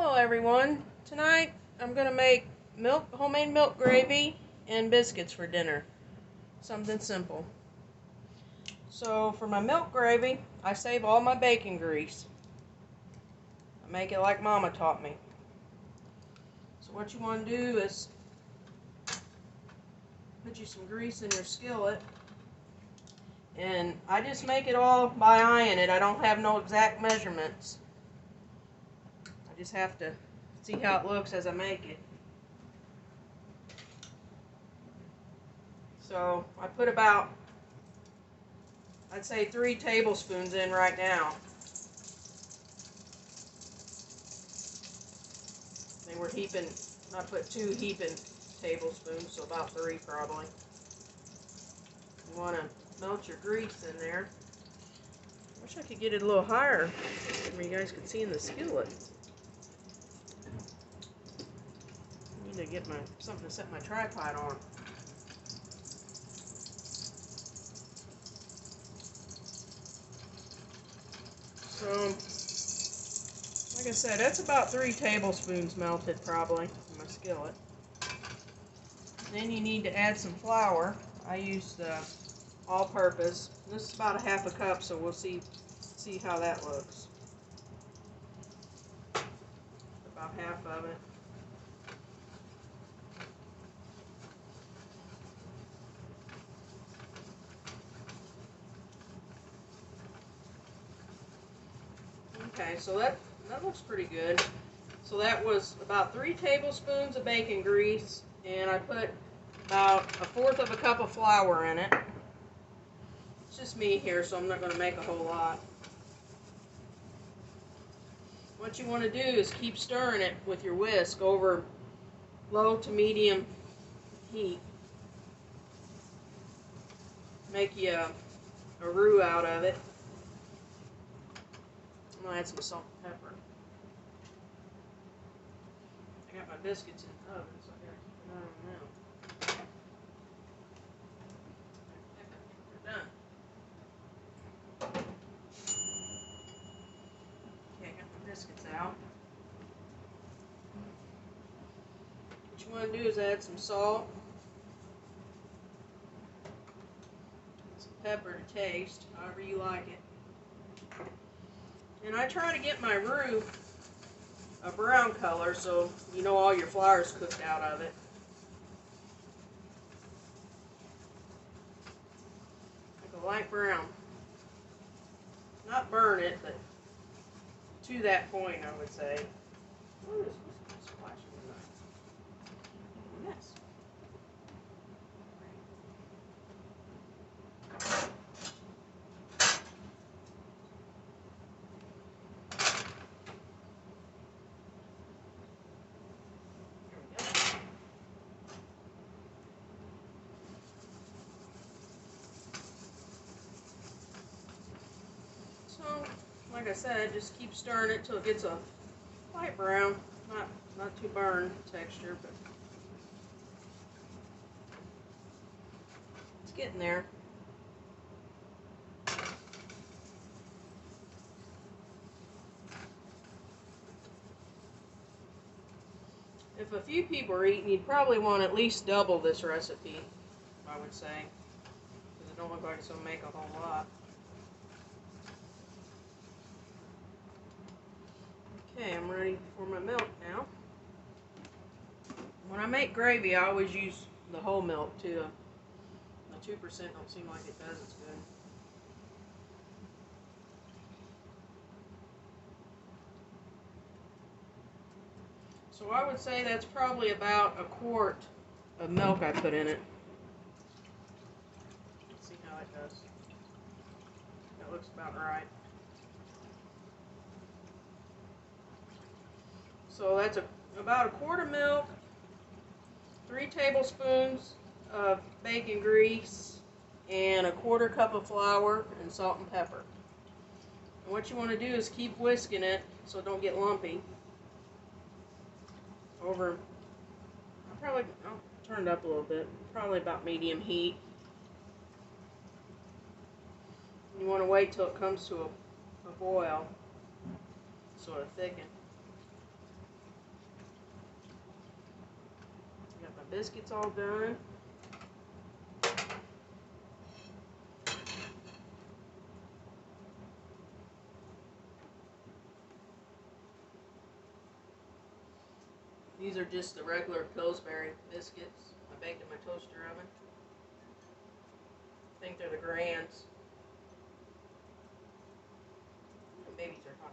Hello everyone. Tonight I'm going to make homemade milk gravy and biscuits for dinner. Something simple. So for my milk gravy, I save all my bacon grease. I make it like Mama taught me. So what you want to do is put you some grease in your skillet. And I just make it all by eyeing it. I don't have no exact measurements. I just have to see how it looks as I make it. So I put about, I'd say 3 tablespoons in right now. They were heaping, I put 2 heaping tablespoons, so about 3 probably. You want to melt your grease in there. Wish I could get it a little higher so you guys could see in the skillet. I need to get something to set my tripod on. So, like I said, that's about 3 tablespoons melted probably in my skillet. Then you need to add some flour. I use the all-purpose. This is about 1/2 cup, so we'll see how that looks. About half of it. Okay, so that looks pretty good. So that was about 3 tablespoons of bacon grease, and I put about 1/4 cup of flour in it. It's just me here, so I'm not going to make a whole lot. What you want to do is keep stirring it with your whisk over low to medium heat. Make you a roux out of it. I'm going to add some salt and pepper. I got my biscuits in the oven, so I got to keep an eye on them. They're done. Okay, I got my biscuits out. What you want to do is add some salt, some pepper to taste, however you like it. And I try to get my roux a brown color so you know all your flour's cooked out of it. Like a light brown. Not burn it, but to that point, I would say. Ooh, this was splashing tonight. Yes. So, like I said, just keep stirring it till it gets a light brown, not too burned texture, but it's getting there. If a few people are eating, you'd probably want at least double this recipe, I would say, because it don't look like it's going to make a whole lot. Okay, I'm ready for my milk now. When I make gravy, I always use the whole milk too. The 2% don't seem like it does as good. So I would say that's probably about 1/4 of milk I put in it. Let's see how it does. That looks about right. So that's about 1/4 milk, 3 tablespoons of bacon grease, and 1/4 cup of flour and salt and pepper. And what you want to do is keep whisking it so it don't get lumpy. I'll turn it up a little bit, probably about medium heat. You want to wait till it comes to a boil, sort of thicken. biscuits all done. These are just the regular Pillsbury biscuits I baked in my toaster oven. I think they're the Grands. The babies are hot.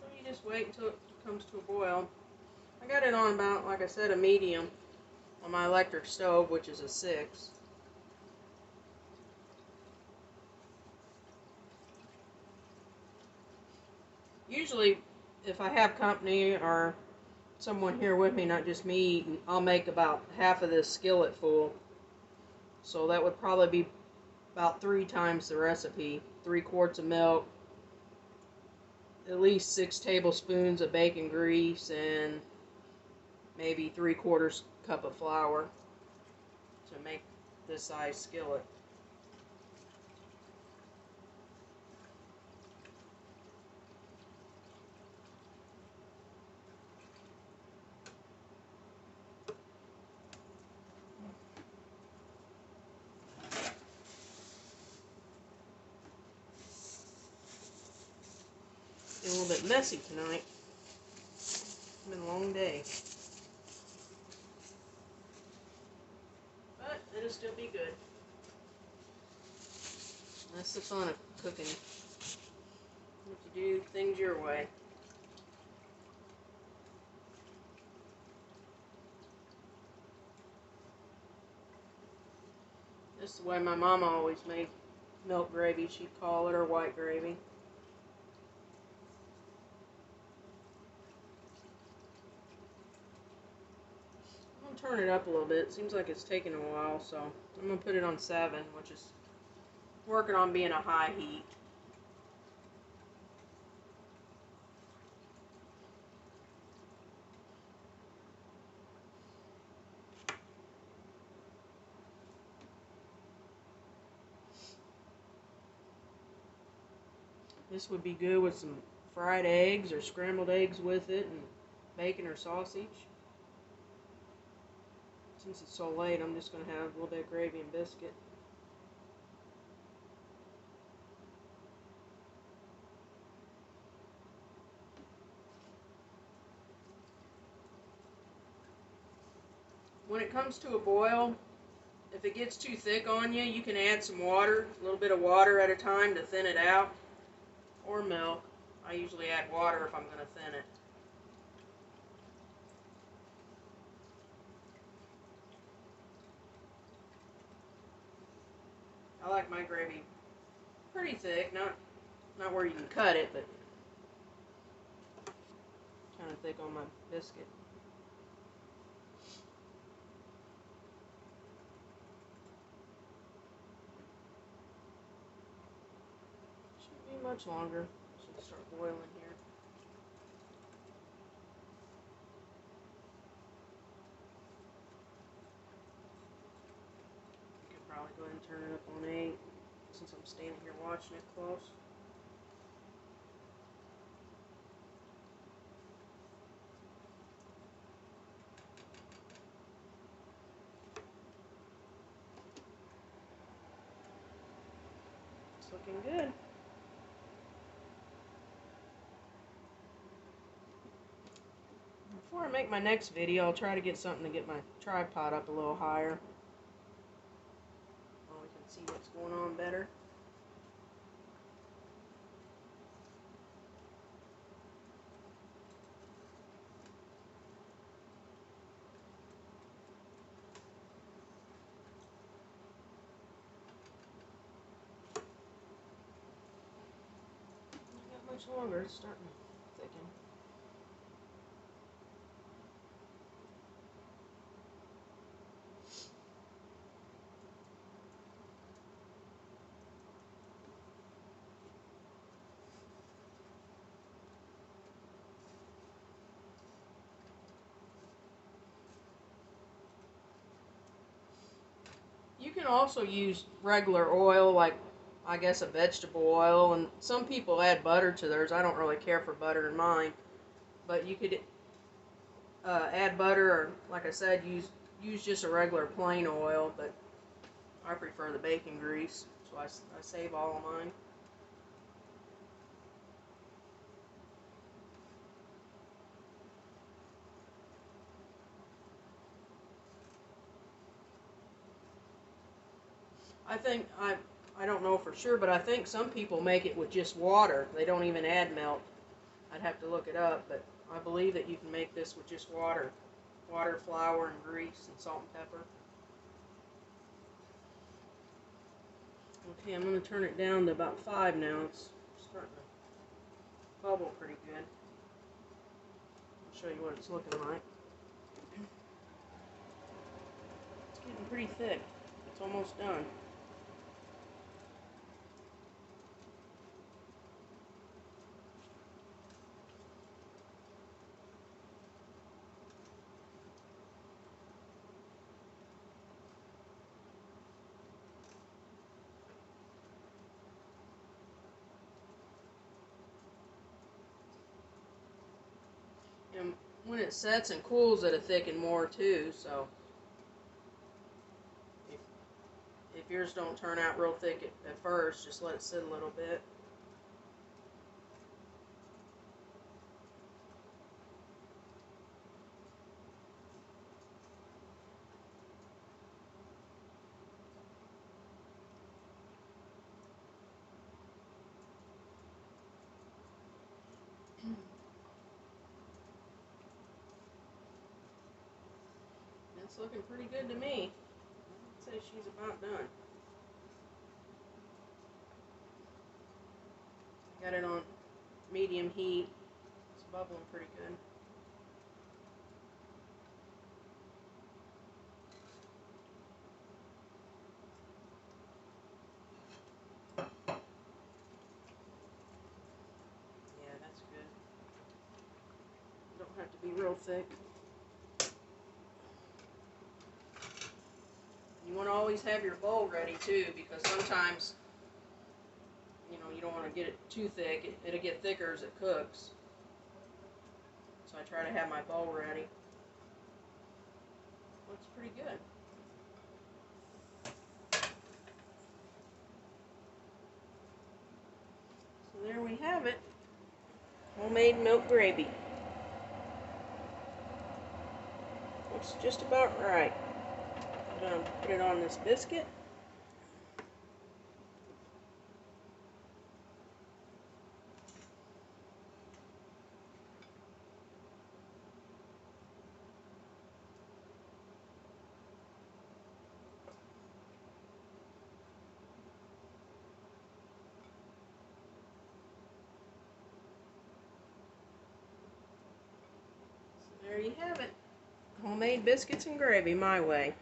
So you just wait until it comes to a boil. I got it on about, like I said, a medium on my electric stove, which is a 6. Usually, if I have company or someone here with me, not just me eating, I'll make about half of this skillet full. So that would probably be about 3 times the recipe. 3 quarts of milk, at least 6 tablespoons of bacon grease, and maybe 3/4 cup of flour to make this size skillet. A little bit messy tonight. It's been a long day. But it'll still be good. That's the fun of cooking. You have to do things your way. This is the way my mama always made milk gravy, she'd call it, or white gravy. I'm going to turn it up a little bit. It seems like it's taking a while, so I'm going to put it on 7, which is working on being a high heat. This would be good with some fried eggs or scrambled eggs with it, and bacon or sausage. Since it's so late, I'm just going to have a little bit of gravy and biscuit. When it comes to a boil, if it gets too thick on you, you can add some water, a little bit of water at a time to thin it out, or milk. I usually add water if I'm going to thin it. I like my gravy pretty thick, not where you can cut it, but kind of thick on my biscuit. Shouldn't be much longer. Should start boiling here. I could probably go ahead and turn it up on 8 since I'm standing here watching it close. It's looking good. Before I make my next video, I'll try to get something to get my tripod up a little higher, so we can see what's going on better. Not much longer, it's starting to thicken. You can also use regular oil, like I guess a vegetable oil, and some people add butter to theirs. I don't really care for butter in mine, but you could add butter, or like I said, use just a regular plain oil. But I prefer the bacon grease, so I save all of mine. I think I don't know for sure, but I think some people make it with just water. They don't even add milk. I'd have to look it up, but I believe that you can make this with just water. Water, flour, and grease, and salt and pepper. Okay, I'm going to turn it down to about 5 now. It's starting to bubble pretty good. I'll show you what it's looking like. It's getting pretty thick. It's almost done. And when it sets and cools, it'll thicken more too. So if yours don't turn out real thick at first, just let it sit a little bit. It's looking pretty good to me. I'd say she's about done. I got it on medium heat. It's bubbling pretty good. Yeah, that's good. Don't have to be real thick. You want to always have your bowl ready too, because sometimes, you don't want to get it too thick. It'll get thicker as it cooks. So I try to have my bowl ready. Looks pretty good. So there we have it. Homemade milk gravy. Looks just about right. I'm going to put it on this biscuit. So there you have it. Homemade biscuits and gravy my way.